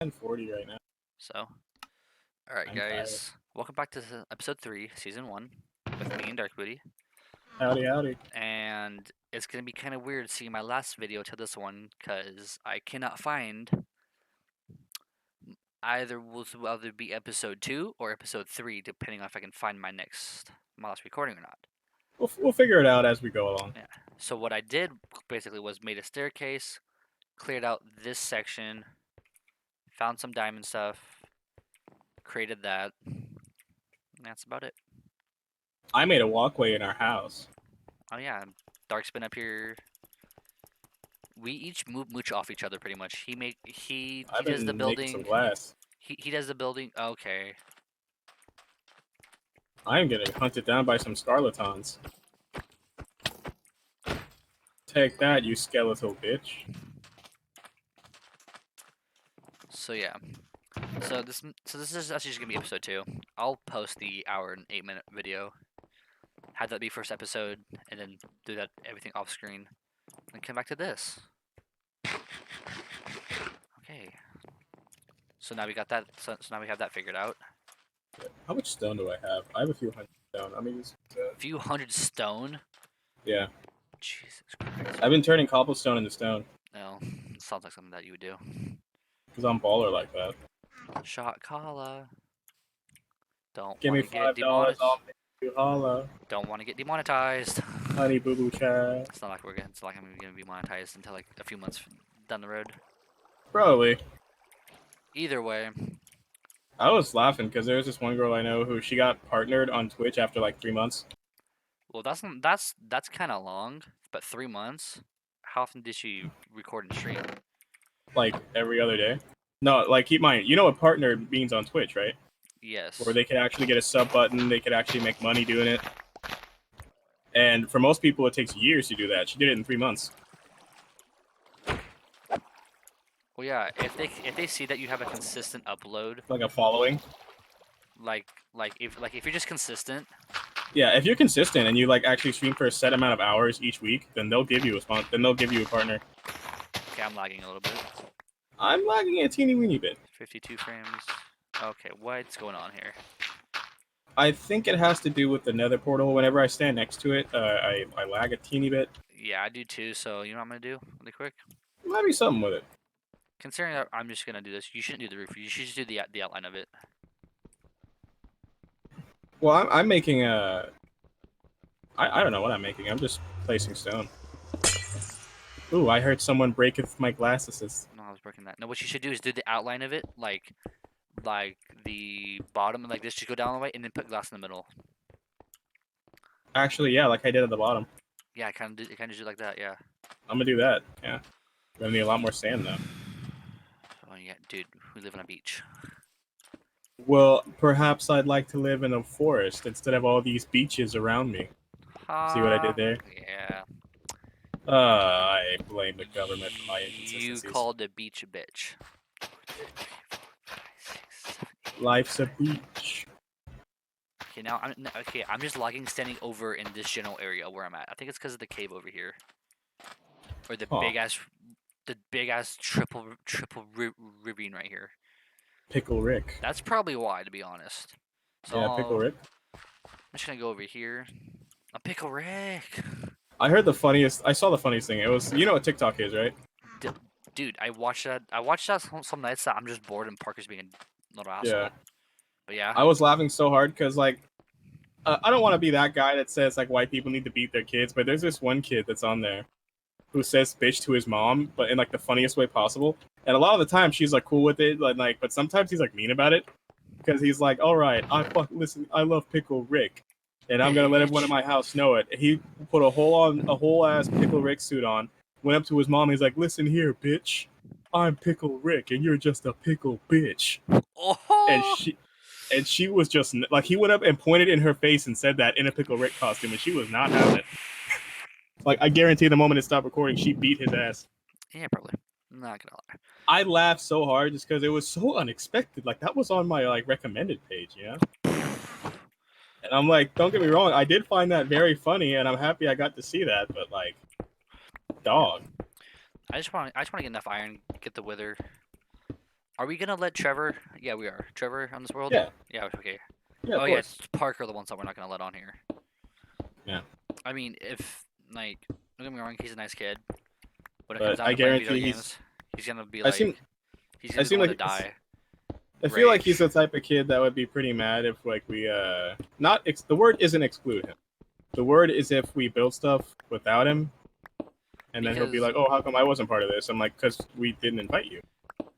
10:40 right now. So, all right, I'm guys, welcome back to episode 3, season 1, with me and Dark Booty. Howdy, howdy. And it's gonna be kind of weird seeing my last video to this one because I cannot find either be episode 2 or episode 3, depending on if I can find my last recording or not. We'll figure it out as we go along. Yeah. So what I did basically was made a staircase, cleared out this section, found some diamond stuff, created that. And that's about it. I made a walkway in our house. Oh yeah, Dark's been up here. We each mooch off each other pretty much. He does the building. Making some glass. He does the building. Okay. I'm getting hunted down by some scarletons. Take that, you skeletal bitch. So yeah. So this is actually just gonna be episode 2. I'll post the hour and 8-minute video. Have that be first episode, and then do that everything off screen, and come back to this. Okay. So now we got that. So now we have that figured out. How much stone do I have? I have a few hundred stone. I mean, a few hundred stone. Yeah. Jesus Christ. I've been turning cobblestone into stone. No, it sounds like something that you would do. Because I'm baller like that. Shot caller. Don't give me $5. I'll make you holla. Don't want to get demonetized. Honey boo boo chat. It's not like I'm gonna be monetized until like a few months down the road. Probably. Either way. I was laughing because there was this one girl I know who she got partnered on Twitch after like 3 months. Well, that's kind of long, but 3 months. How often did she record and stream? Like every other day. No, like keep in mind, you know what partner means on Twitch, right? Yes. Where they can actually get a sub button, they could actually make money doing it. And for most people, it takes years to do that. She did it in 3 months. Well, yeah. If they see that you have a consistent upload, like a following, like if you're just consistent. Yeah, if you're consistent and you like actually stream for a set amount of hours each week, then they'll give you a partner. Okay, I'm lagging a little bit. I'm lagging a teeny weeny bit. 52 frames. Okay, what's going on here? I think it has to do with the nether portal. Whenever I stand next to it, I lag a teeny bit. Yeah, I do too, so you know what I'm going to do really quick? Might be something with it. Considering that I'm just going to do this, you shouldn't do the roof. You should just do the outline of it. Well, I'm making a... I don't know what I'm making. I'm just placing stone. Ooh, I heard someone breaketh my glasses. No, I was breaking that. No, what you should do is do the outline of it, like the bottom, like this. Just go down the way, and then put glass in the middle. Actually, yeah, like I did at the bottom. Yeah, I kind of do it like that. Yeah. I'm gonna do that. Yeah. Gonna need a lot more sand though. Oh yeah, dude, we live on a beach. Well, perhaps I'd like to live in a forest instead of all these beaches around me. See what I did there? Yeah. I blame the government for my inconsistencies. You called the beach a bitch. Life's a beach. Okay, now I'm just lagging standing over in this general area where I'm at. I think it's because of the cave over here, or the big ass triple ravine right here. Pickle Rick. That's probably why, to be honest. So yeah, Pickle Rick. I'm just gonna go over here. A Pickle Rick. I heard the funniest. I saw the funniest thing. It was, you know what TikTok is, right? Dude, I watched that some nights that I'm just bored and Parker's being a little asshole. Yeah. But yeah. I was laughing so hard because like, I don't want to be that guy that says like white people need to beat their kids, but there's this one kid that's on there who says bitch to his mom, but in like the funniest way possible. And a lot of the time she's like cool with it, but sometimes he's like mean about it because he's like, all right, listen, I love Pickle Rick, and I'm gonna let everyone in my house know it. He put a whole ass Pickle Rick suit on, went up to his mom, he's like, listen here, bitch, I'm Pickle Rick, and you're just a pickle bitch. Oh. And she was just like, he went up and pointed in her face and said that in a Pickle Rick costume, and she was not having it. Like, I guarantee the moment it stopped recording, she beat his ass. Yeah, probably. I'm not gonna lie. I laughed so hard just because it was so unexpected. Like, that was on my like recommended page, you know? And I'm like, don't get me wrong, I did find that very funny, and I'm happy I got to see that, but like, dog. I just want to get enough iron, get the wither. Are we gonna let Trevor? Yeah, we are. Trevor on this world? Yeah. Yeah, okay. Yeah, Oh of yeah, course. it's Parker the ones that we're not gonna let on here. Yeah. I mean, if like, don't get me wrong, he's a nice kid. When it comes But down I to playing video guarantee games, he's gonna be I like, seem he's I gonna be the seem one to like die. I feel like he's Rage. the type of kid that would be pretty mad if like we not the word isn't exclude him. The word is if we build stuff without him, and then he'll be Because like, "Oh, how come I wasn't part of this?" I'm like, "Cause we didn't invite you."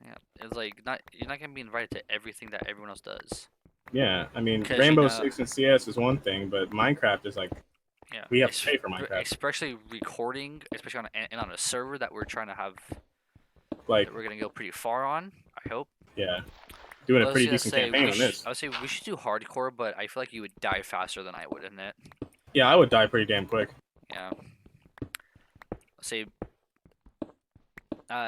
yeah, it's like you're not gonna be invited to everything that everyone else does. Yeah, I mean, Because Rainbow Six and CS is one thing, but Minecraft is like yeah, we have to pay for Minecraft. especially recording, especially on a server that we're trying to have, Like, that we're gonna go pretty far on. I hope. yeah, doing But a I was pretty gonna decent say campaign on this. I would say we should do hardcore, but I feel like you would die faster than I would in it. Yeah, I would die pretty damn quick. Yeah. Let's say.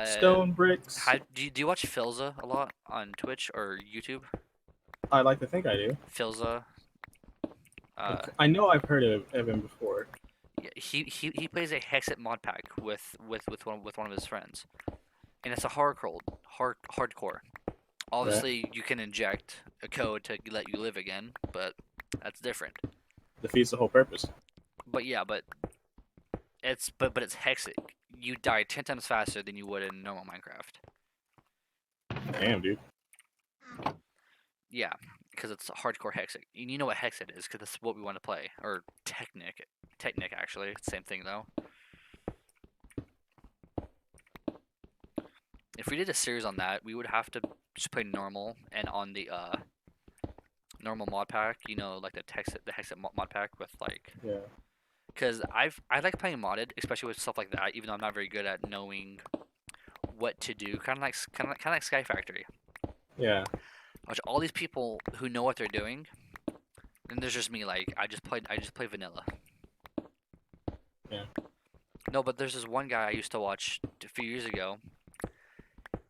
Stone bricks. Do you watch Filza a lot on Twitch or YouTube? I like to think I do. Filza. I know I've heard of him before. Yeah, he plays a Hexit mod pack with one of his friends, and it's a hardcore. Obviously, you can inject a code to let you live again, but that's different. Defeats the whole purpose. But yeah, but it's Hexit. You die 10 times faster than you would in normal Minecraft. Damn, dude. Yeah, because it's hardcore Hexit. And you know what Hexit is, because that's what we want to play. Or Technic. Technic, actually. Same thing, though. If we did a series on that, we would have to just play normal, and on the normal mod pack, you know, like the Hexit mod pack with like. Yeah. Because I like playing modded, especially with stuff like that. Even though I'm not very good at knowing what to do, kind of like Sky Factory. Yeah. Watch all these people who know what they're doing, and there's just me. Like I just play vanilla. Yeah. No, but there's this one guy I used to watch a few years ago,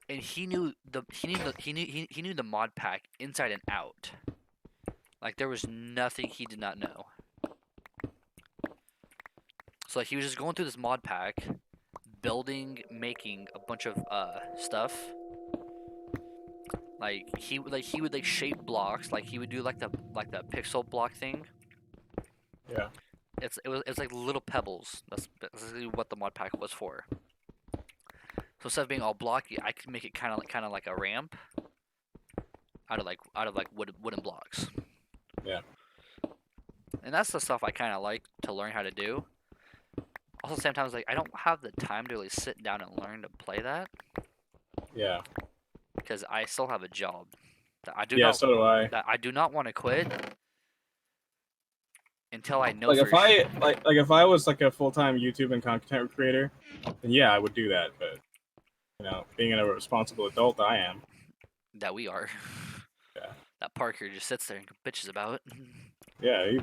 and he knew the mod pack inside and out. Like there was nothing he did not know. So like, he was just going through this mod pack, making a bunch of stuff. Like he would shape blocks. Like he would do like the pixel block thing. Yeah. It's like little pebbles. That's basically what the mod pack was for. So instead of being all blocky, I could make it kind of like a ramp out of wooden blocks. Yeah. And that's the stuff I kind of like to learn how to do. Also, sometimes like I don't have the time to really sit down and learn to play that. Yeah. Because I still have a job that I do Yeah, not so do I. that I do not want to quit until I know Like for if I like if I was like a full-time YouTube and content creator, then yeah, I would do that. But you know, being a responsible adult, I am. that we are. Yeah. That Parker just sits there and bitches about it. Yeah, he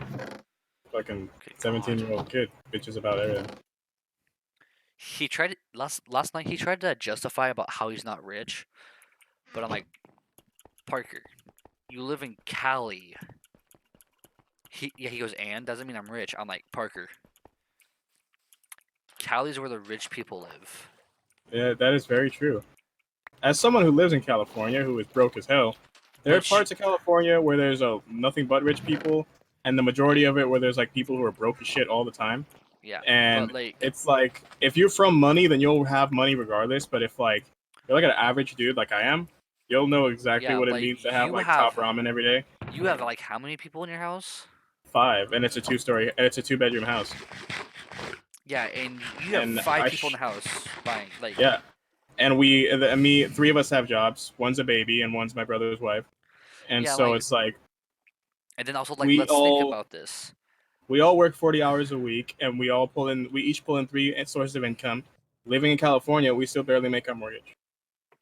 fucking Good 17-year-old kid bitches about everything. He tried last night. He tried to justify about how he's not rich, but I'm like, Parker, you live in Cali. He goes, and doesn't mean I'm rich. I'm like, Parker, Cali's where the rich people live. Yeah, that is very true. As someone who lives in California, who is broke as hell, there are parts of California where there's nothing but rich people, and the majority of it where there's like people who are broke as shit all the time. Yeah, And but like, it's like if you're from money, then you'll have money regardless. But if like you're like an average dude like I am, you'll know exactly what it means to have like top ramen every day. You have like how many people in your house? 5, and it's a 2-story. It's a 2-bedroom house. Yeah, and you have 5 people in the house buying like. Yeah, and me, 3 of us have jobs. One's a baby, and one's my brother's wife. And yeah, so like, it's like. And then also like, let's think about this. We all work 40 hours a week, and we each pull in 3 sources of income. Living in California, we still barely make our mortgage.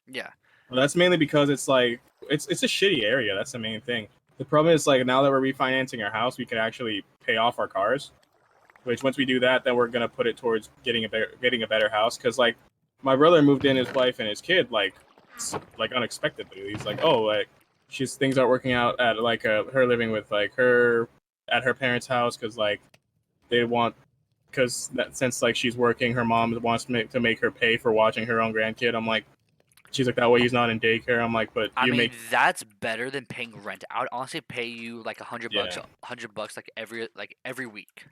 Yeah. Well, that's mainly because it's like it's a shitty area. That's the main thing. The problem is like now that we're refinancing our house, we can actually pay off our cars. Which once we do that, then we're gonna put it towards getting a better house. Because like my brother moved in his wife and his kid like unexpectedly. He's like, oh, like things aren't working out at like her living with like her at her parents' house because like they want since like she's working, her mom wants to make her pay for watching her own grandkid. I'm like, She's like, that way he's not in daycare. I'm like, but I you mean, make that's better than paying rent. I would honestly pay you like $100, yeah $100 like every week,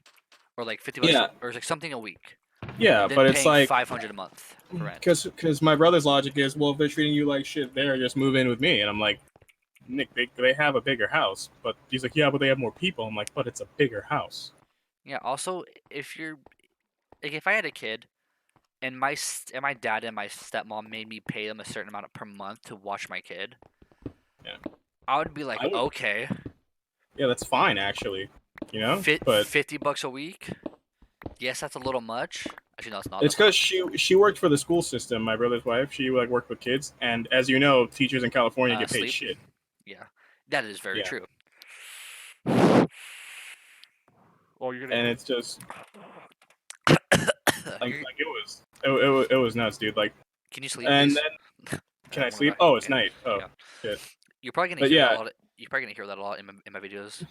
or like $50 yeah or like something a week, yeah, than but it's paying like $500 a month for rent. because my brother's logic is, well, if they're treating you like shit there, just move in with me. And I'm like, Nick, they have a bigger house. But he's like, yeah, but they have more people. I'm like, but it's a bigger house. Yeah. Also, if you're like, if I had a kid and my dad and my stepmom made me pay them a certain amount per month to watch my kid, Yeah, I would be like, I would, okay, yeah, that's fine actually, but $50 a week. Yes, that's a little much. Actually, no, it's not. it's That's not because much. she worked for the school system. My brother's wife, she like worked with kids, and as you know, teachers in California get paid Sleep. shit. Yeah, that is very Yeah, true. Oh, you're and gonna. it's just You're, it was nuts, dude. Like, can you sleep, and please? then can I I'm gonna sleep? die. Oh, it's Okay. night. Oh Yeah. shit. You're probably gonna But hear that a yeah, lot. You're probably gonna hear that a lot in my videos.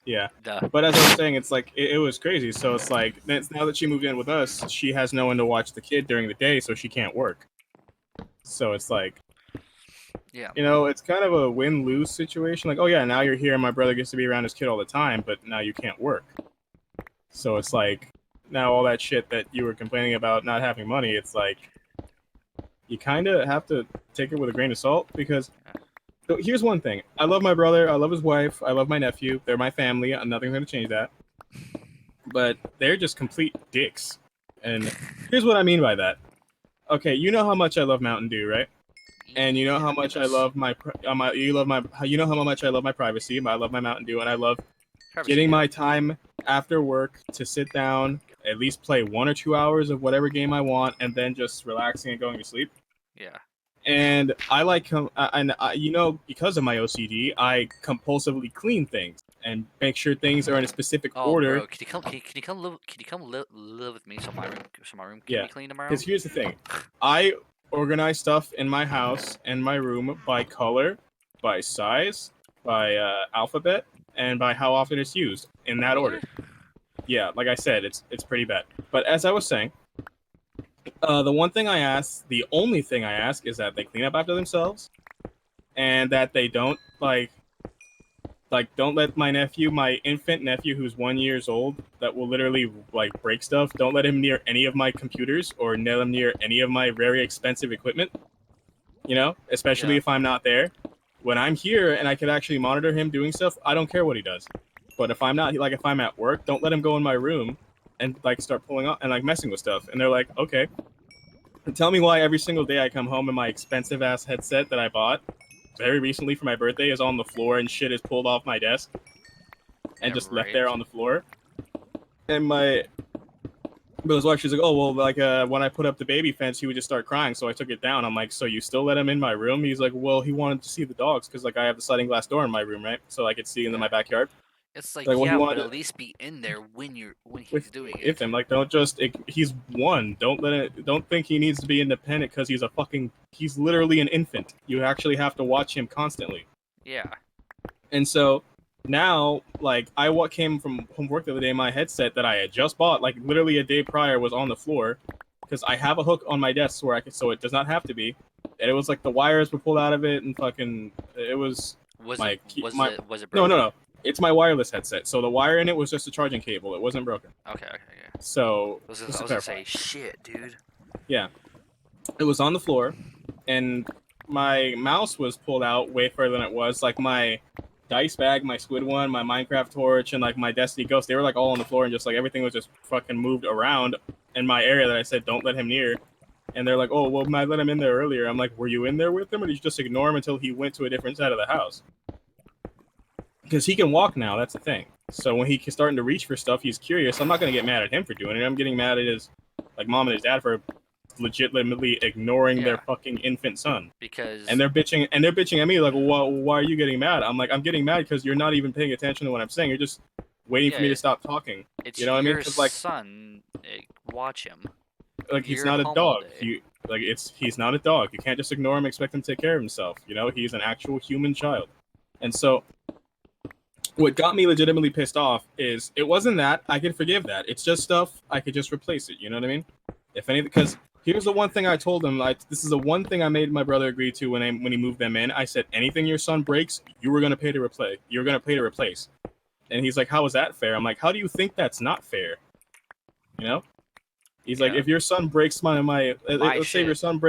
yeah. Duh. But as I was saying, it's like it was crazy. So it's like now that she moved in with us, she has no one to watch the kid during the day, so she can't work. So it's like, Yeah. it's kind of a win-lose situation. Like, oh yeah, now you're here, and my brother gets to be around his kid all the time, but now you can't work. So it's like now all that shit that you were complaining about not having money, it's like you kind of have to take it with a grain of salt because. So here's one thing. I love my brother. I love his wife. I love my nephew. They're my family. Nothing's going to change that. But they're just complete dicks. And here's what I mean by that. Okay, you know how much I love Mountain Dew, right? And you know how much I Yes. love you know how much I love my privacy. I love my Mountain Dew, and I love Privacy, getting yeah. my time after work to sit down, at least play 1 or 2 hours of whatever game I want, and then just relaxing and going to sleep. Yeah. And I because of my OCD, I compulsively clean things and make sure things are in a specific Oh, order. bro, can you come live with me so my room can Yeah, be clean tomorrow? because here's the thing, I organize stuff in my house and my room by color, by size, by alphabet, and by how often it's used in that Really? order. Yeah, like I said, it's pretty bad. But as I was saying, the only thing I ask is that they clean up after themselves, and that they don't don't let my infant nephew who's 1 year old, that will literally like break stuff. Don't let him near any of my computers or let him near any of my very expensive equipment. Especially Yeah. if I'm not there. When I'm here and I can actually monitor him doing stuff, I don't care what he does. But if I'm not, like if I'm at work, don't let him go in my room and like start pulling up and like messing with stuff. And they're like, okay. And tell me why every single day I come home and my expensive ass headset that I bought very recently for my birthday is on the floor and shit is pulled off my desk and Yeah, just left right. there on the floor. And my brother's wife, she's like, oh, well, like when I put up the baby fence, he would just start crying. So I took it down. I'm like, so you still let him in my room? He's like, well, he wanted to see the dogs because like I have the sliding glass door in my room, right? So I could see into Yeah. my backyard. It's Like, like, well, he yeah, but wanted at least be in there when he's with doing it. him. Like, don't just. He's one. Don't think he needs to be independent because he's literally an infant. You actually have to watch him constantly. Yeah. And so now, like, came from work the other day. My headset that I had just bought, like literally a day prior, was on the floor because I have a hook on my desk where so it does not have to be. And it was like the wires were pulled out of it, and fucking it was. Was my it no, broken? no. It's my wireless headset. So the wire in it was just a charging cable. It wasn't broken. Okay. So I was just to gonna clarify, say, shit, dude. yeah, it was on the floor, and my mouse was pulled out way further than it was. Like my dice bag, my squid one, my Minecraft torch, and like my Destiny ghost, they were like all on the floor, and just like everything was just fucking moved around in my area that I said don't let him near. And they're like, oh, well, I let him in there earlier. I'm like, were you in there with him, or did you just ignore him until he went to a different side of the house? Because he can walk now, that's the thing. So when he's starting to reach for stuff, he's curious. I'm not going to get mad at him for doing it. I'm getting mad at his like mom and his dad for legitimately ignoring their fucking infant son. Because And they're bitching at me like, well, why are you getting mad? I'm like, I'm getting mad because you're not even paying attention to what I'm saying. You're just waiting for me to stop talking. it's You know what I mean? your 'Cause, like, son. Watch him. he's You're not a home all dog. day. He's not a dog. You can't just ignore him and expect him to take care of himself. He's an actual human child. And so what got me legitimately pissed off is it wasn't that. I could forgive that. It's just stuff I could just replace it. You know what I mean? If anything, because Here's the one thing I told him. This is the one thing I made my brother agree to when he moved them in. I said, anything your son breaks, you were gonna pay to replace. You're gonna pay to replace. And he's like, how is that fair? I'm like, how do you think that's not fair? You know? He's like, if your son breaks my let's say your son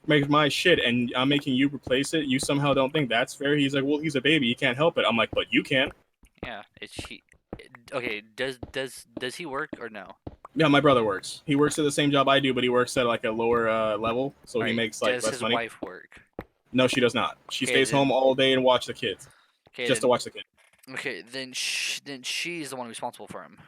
makes my shit and I'm making you replace it, you somehow don't think that's fair? He's like, well, he's a baby, he can't help it. I'm like, but you can. Yeah, okay, does he work or no? Yeah, my brother works. He works at the same job I do, but he works at like a lower level, so he makes like less money. Does his wife work? No, she does not. She Okay, stays home all day and watch the kids. Okay, Just to watch the kids. Okay, then she's the one responsible for him.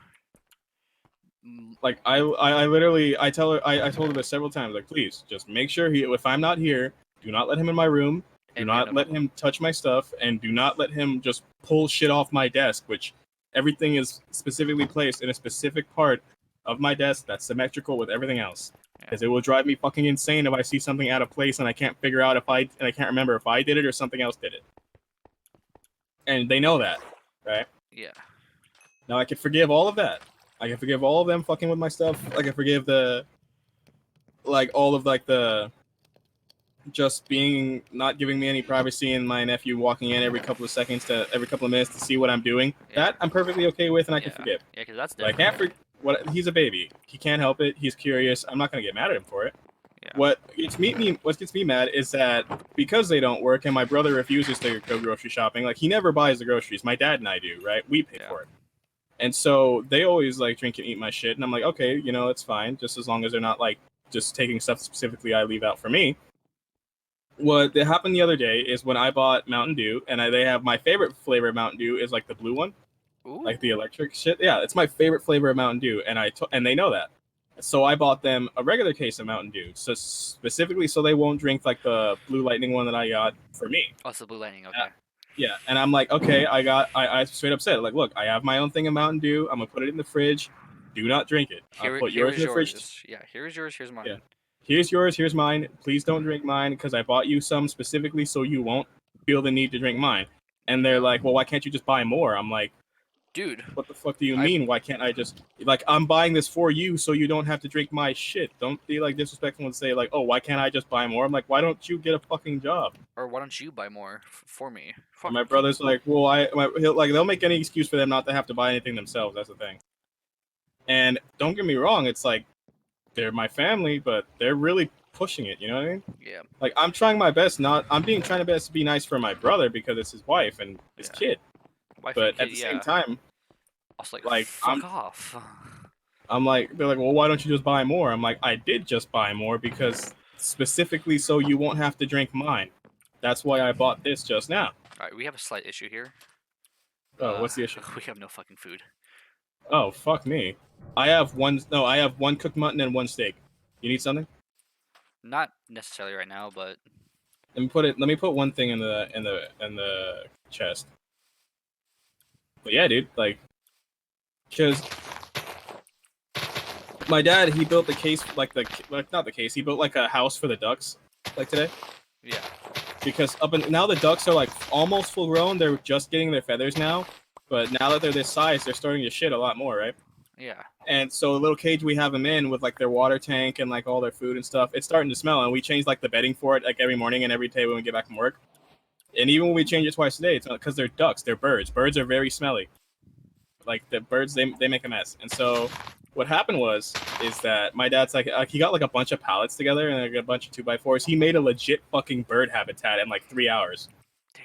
Like I literally I told her this several times. Like, please, just make sure if I'm not here, do not let him in my room. Do not let him touch my stuff, and do not let him just pull shit off my desk, which everything is specifically placed in a specific part of my desk that's symmetrical with everything else. Because it will drive me fucking insane if I see something out of place and I can't figure out I can't remember if I did it or something else did it. And they know that, right? Yeah. Now I can forgive all of that. I can forgive all of them fucking with my stuff. I can forgive all of the just being not giving me any privacy and my nephew walking in every couple of minutes to see what I'm doing. Yeah. That I'm perfectly okay with and I can forgive. Yeah, because that's different. But I can't he's a baby. He can't help it. He's curious. I'm not gonna get mad at him for it. Yeah. What gets me mad is that because they don't work and my brother refuses to go grocery shopping, like he never buys the groceries. My dad and I do, right? We pay for it. And so they always like drink and eat my shit, and I'm like, okay, it's fine, just as long as they're not like just taking stuff specifically I leave out for me. What happened the other day is when I bought Mountain Dew, and they have my favorite flavor of Mountain Dew is like the blue one. Ooh. Like the electric shit. Yeah, it's my favorite flavor of Mountain Dew, and they know that. So I bought them a regular case of Mountain Dew, so specifically so they won't drink like the Blue Lightning one that I got for me. Oh, it's the Blue Lightning, okay. Yeah, and I'm like, okay, I straight up said, like, look, I have my own thing of Mountain Dew. I'm gonna put it in the fridge. Do not drink it. I'll put yours in the fridge. Yeah, here's yours, here's mine. Yeah. Here's yours, here's mine. Please don't drink mine because I bought you some specifically so you won't feel the need to drink mine. And they're like, well, why can't you just buy more? I'm like, dude, what the fuck do you mean? Why can't I just I'm buying this for you so you don't have to drink my shit? Don't be like disrespectful and say like, oh, why can't I just buy more? I'm like, why don't you get a fucking job? Or why don't you buy more for me? And my brother's like, well, they'll make any excuse for them not to have to buy anything themselves. That's the thing. And don't get me wrong, it's like they're my family, but they're really pushing it. You know what I mean? Yeah. Like I'm trying my best. Trying my best to be nice for my brother because it's his wife and his kid. But at the same time, I was like fuck off. I'm like, they're like, well, why don't you just buy more? I'm like, I did just buy more because specifically so you won't have to drink mine. That's why I bought this just now. All right, we have a slight issue here. Oh, what's the issue? We have no fucking food. Oh, fuck me. I have one cooked mutton and one steak. You need something? Not necessarily right now, but let me put one thing in the chest. But yeah, dude, like, because my dad, he built the case, not the case, he built like a house for the ducks, like today. Yeah. Because now the ducks are like almost full grown. They're just getting their feathers now, but now that they're this size, they're starting to shit a lot more, right? Yeah. And so the little cage we have them in with like their water tank and like all their food and stuff, it's starting to smell. And we change like the bedding for it like every morning and every day when we get back from work. And even when we change it twice a day, it's not because they're ducks, they're birds. Birds are very smelly. Like the birds, they make a mess. And so what happened is that my dad's like he got like a bunch of pallets together and like a bunch of 2x4s. He made a legit fucking bird habitat in like 3 hours. Damn.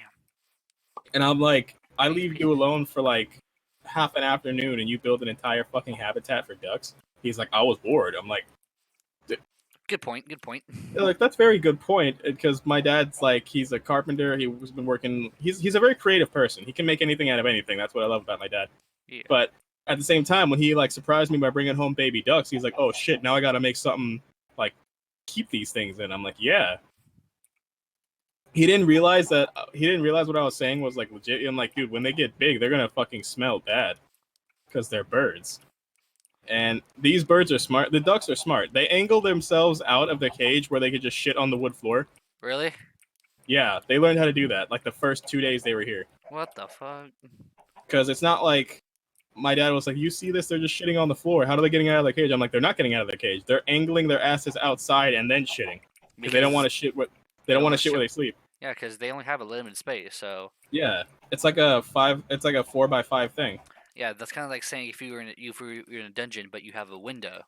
And I'm like, I leave you alone for like half an afternoon and you build an entire fucking habitat for ducks. He's like, I was bored. I'm like, good point. Like, that's very good point because my dad's like, he's a carpenter. He's been working. He's a very creative person. He can make anything out of anything. That's what I love about my dad. Yeah. But at the same time, when he like surprised me by bringing home baby ducks, he's like, oh shit, now I got to make something like keep these things in. I'm like, yeah. He didn't realize what I was saying was like legit. I'm like, dude, when they get big, they're gonna fucking smell bad because they're birds. And these birds are smart. The ducks are smart. They angle themselves out of the cage where they could just shit on the wood floor. Really? Yeah, they learned how to do that like the first 2 days they were here. What the fuck? Because it's not like my dad was like, "You see this? They're just shitting on the floor. How are they getting out of their cage?" I'm like, "They're not getting out of their cage. They're angling their asses outside and then shitting because they don't want to shit where they don't want to shit where they sleep." Yeah, because they only have a limited space, so. Yeah, it's like a 4x5 thing. Yeah, that's kind of like saying if you're in a dungeon, but you have a window.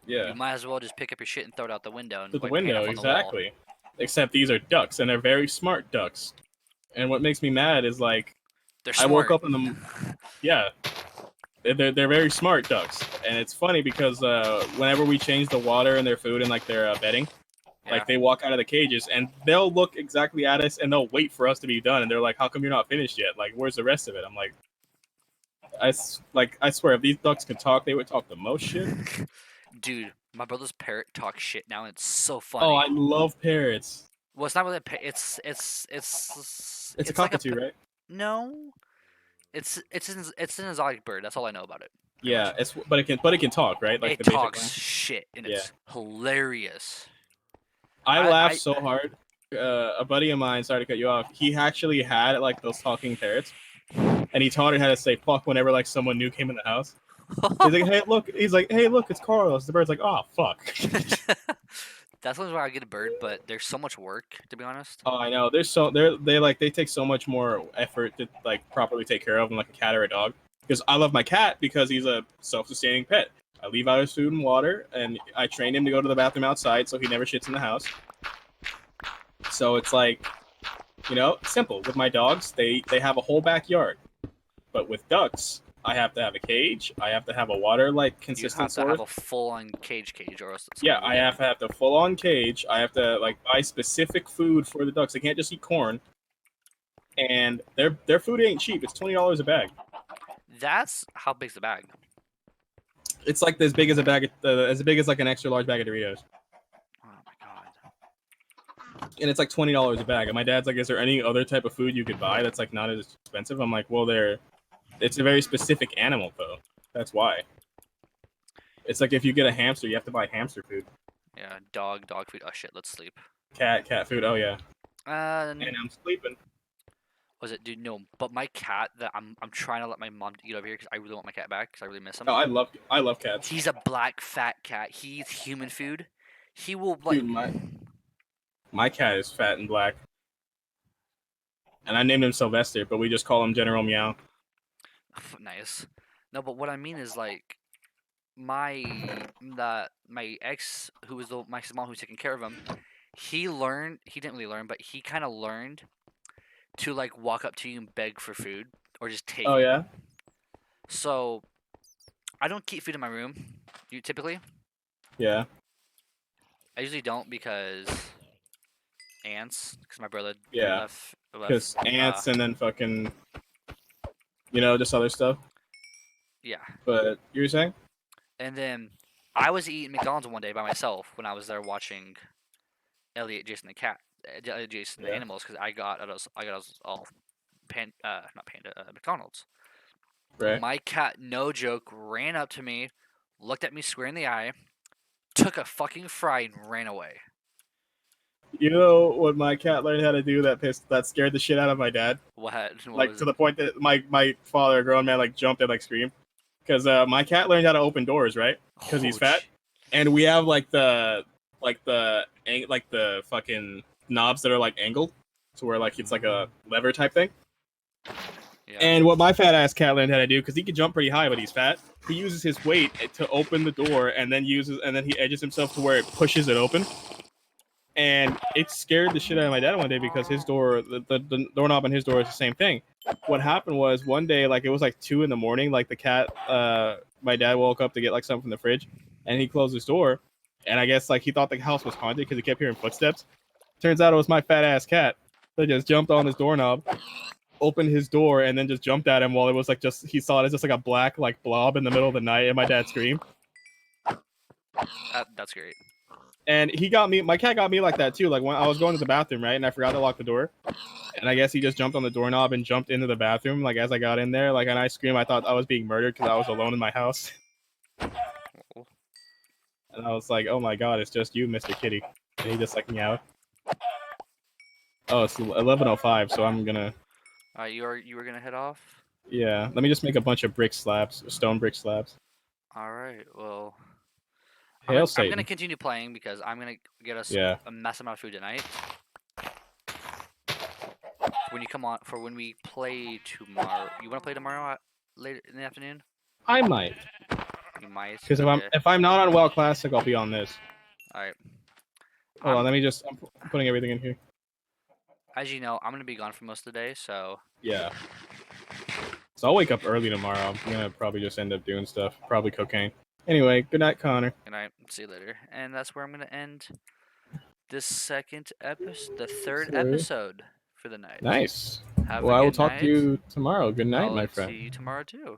Yeah, You might as well just pick up your shit and throw it out the window and to the wipe your hand window off on the wall. exactly. Except these are ducks, and they're very smart ducks. And what makes me mad is like, They're I smart. woke up in the yeah. They're very smart ducks, and it's funny because whenever we change the water and their food and like their bedding, Yeah. like they walk out of the cages and they'll look exactly at us and they'll wait for us to be done, and they're like, "How come you're not finished yet? Like, where's the rest of it?" I'm like, I swear, if these ducks could talk, they would talk the most shit. Dude, my brother's parrot talks shit now, and it's so funny. Oh, I love parrots. Well, it's not really a parrot. It's a cockatoo, right? No, it's an exotic bird. That's all I know about it. Yeah, but it can talk, right? Like it the basic talks one. shit, and Yeah. it's hilarious. I laughed so hard. A buddy of mine, sorry to cut you off. He actually had like those talking parrots, and he taught it how to say "fuck" whenever like someone new came in the house. He's like, "Hey, look!" He's like, "Hey, look! It's Carlos." The bird's like, "Oh, fuck." That's why I get a bird, but there's so much work, to be honest. Oh, I know. They take so much more effort to like properly take care of than like a cat or a dog. Because I love my cat because he's a self-sustaining pet. I leave out his food and water, and I train him to go to the bathroom outside so he never shits in the house. So it's like, simple. With my dogs, they have a whole backyard. But with ducks, I have to have a cage. I have to have a water consistent source. You have to have a full-on cage, or else it's I have to have the full-on cage. I have to buy specific food for the ducks. They can't just eat corn. And their food ain't cheap. It's $20 a bag. That's how big's the bag? It's like as big as as big as like an extra large bag of Doritos. Oh my god! And it's like $20 a bag. And my dad's like, "Is there any other type of food you could buy that's like not as expensive?" I'm like, "Well, it's a very specific animal though. That's why." It's like if you get a hamster, you have to buy hamster food. Yeah, dog food. Oh shit, let's sleep. Cat food. Oh yeah. And I'm sleeping. Was it, dude? No, but my cat that I'm trying to let my mom eat over here because I really want my cat back because I really miss him. Oh, I love cats. He's a black fat cat. He eats human food. He will like. Dude, my cat is fat and black, and I named him Sylvester, but we just call him General Meow. Nice. No, but what I mean is like my ex, who was my mom who's taking care of him. He didn't really learn, but he kind of learned to like walk up to you and beg for food or just take Oh it. yeah. So I don't keep food in my room. You typically? Yeah. I usually don't because ants. Because my brother. Yeah. Because ants and then fucking, just other stuff. Yeah. But you were saying? And then I was eating McDonald's one day by myself when I was there watching Elliot, Jason the cat, Jason the animals, because I got us all not panda, McDonald's. Right. My cat, no joke, ran up to me, looked at me square in the eye, took a fucking fry and ran away. You know what my cat learned how to do that scared the shit out of my dad? What like to the point that my father, a grown man, jumped and screamed. Because my cat learned how to open doors, right? Because he's fat. And we have the fucking knobs that are angled. So where it's like a lever type thing. Yeah. And what my fat ass cat learned how to do, because he can jump pretty high, but he's fat, he uses his weight to open the door, and then he edges himself to where it pushes it open. And it scared the shit out of my dad one day because his door, the doorknob on his door is the same thing. What happened was one day, it was 2 a.m, the cat, my dad woke up to get something from the fridge, and he closed his door, and I guess he thought the house was haunted because he kept hearing footsteps. Turns out it was my fat ass cat that just jumped on his doorknob, opened his door, and then just jumped at him while it was he saw it as just a black blob in the middle of the night, and my dad screamed. That's great. And my cat got me like that too. When I was going to the bathroom, right, and I forgot to lock the door, and I guess he just jumped on the doorknob and jumped into the bathroom. As I got in there, and I screamed, I thought I was being murdered because I was alone in my house. And I was like, "Oh my god, it's just you, Mr. Kitty." And he just meowed. Oh, it's 11:05, so I'm gonna. You were gonna head off. Yeah, let me just make a bunch of brick slabs, stone brick slabs. All right. Well, Hail I'm gonna Satan. continue playing because I'm gonna get us Yeah. a massive amount of food tonight. When you come on for when we play tomorrow, you want to play tomorrow later in the afternoon? I might, You might. because Okay. if I'm not on Well Classic, I'll be on this. All right. Hold on, let me just. I'm putting everything in here. As you know, I'm gonna be gone for most of the day, so Yeah. So I'll wake up early tomorrow. I'm gonna probably just end up doing stuff, probably cocaine. Anyway, good night, Connor. good night. See you later. And that's where I'm gonna end this second episode, the third episode for the night. Nice. Have Well, a I will good talk to night. you tomorrow. Good night, I'll my see friend. you tomorrow too.